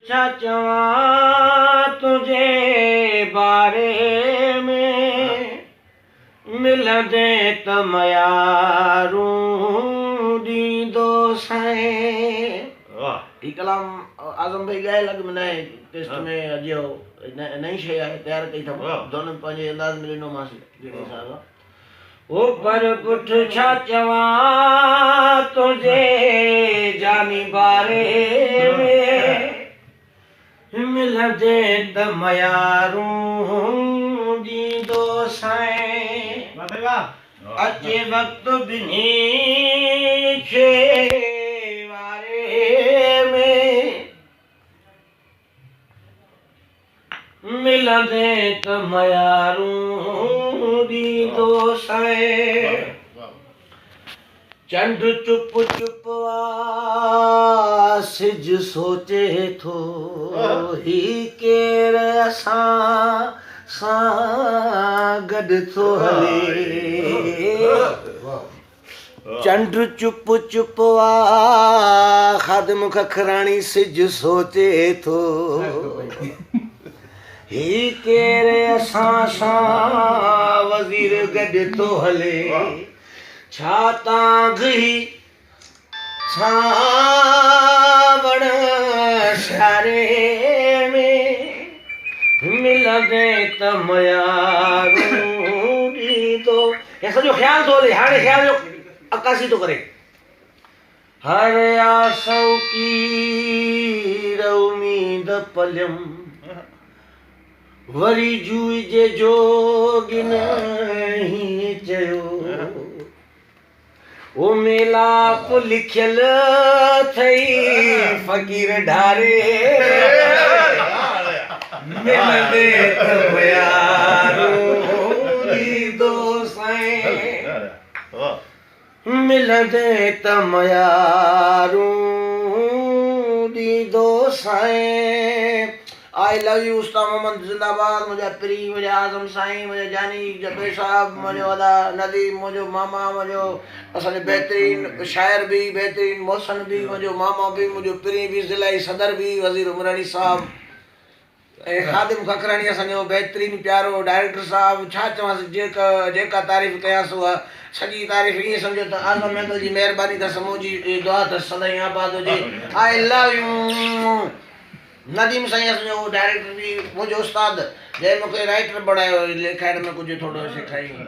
छा चवां तुझे बारे में मिलंदे त मयारूं ॾींदो साईं। ही कलाम आज़म भाई ॻाए लॻ में नए टेस्ट में अॼु नई शइ आहे तयारु कई अथऊं दोनों पंहिंजे अंदाज़ में ॾिनोमांसि जहिड़े हिसाब सां। ओ पर पुठ छा चवां तुझे जानी बारे में मिलंदे त मयारूं ॾींदो साईं। अचे वक़्तु ॿिन्ही खे वारे में मिलंदे त मयारूं ॾींदो साईं। चंड चुप चुप सिज सोचे थो ही केर असां सां गॾु थो हले। चंड चुप चुप ख़ादिम खखराणी सिज सोचे थो ही केर असां सां वज़ीर गॾु थो हले। छा तांघी सावण शारे में मिलंदे त मयारूं ॾींदो। हे सॼो ख़्यालु थो हले हाणे ख़्याल जो अकासी थो करे। हर आसौ की उमीद पलियम वरी जूई जे जोगिन ही चयो ओ मेलाप लिखियल थई फ़कीर ढारे मिलंदे त मयारूं ॾींदो साईं। मिलंदे त मयारूं ॾींदो साईं। आई लव यू उस्ताद मोहम्मद जिंदाबाद। मुंहिंजा पीरी मुंहिंजा आज़म साईं मुंहिंजा जानी जबे साहब मुंहिंजो अदा नदीम मुंहिंजो मामा मुंहिंजो असांजो बहितरीन शाइर भी बहितरीन मौसन भी मुंहिंजो मामा भी मुंहिंजो पीरी भी ज़िला सदर भी वज़ीर उमरानी साहब ऐं ख़ादिम खखराणी असांजो बहितरीन प्यारो डायरेक्टर साहब। छा चवांसि जेका तारीफ़ कयांसि उहा सॼी तारीफ़ ईअं सम्झो त आज़म महमद जी महिरबानी अथसि मुंहिंजी दुआ अथसि सदाईं आबाद हुजे। आई लव यू नदीम साईं असांजो डायरेक्टर भी मुंहिंजो उस्ताद जंहिं मूंखे राइटर बणायो लिखाइण में कुझु थोरो सेखारियईं।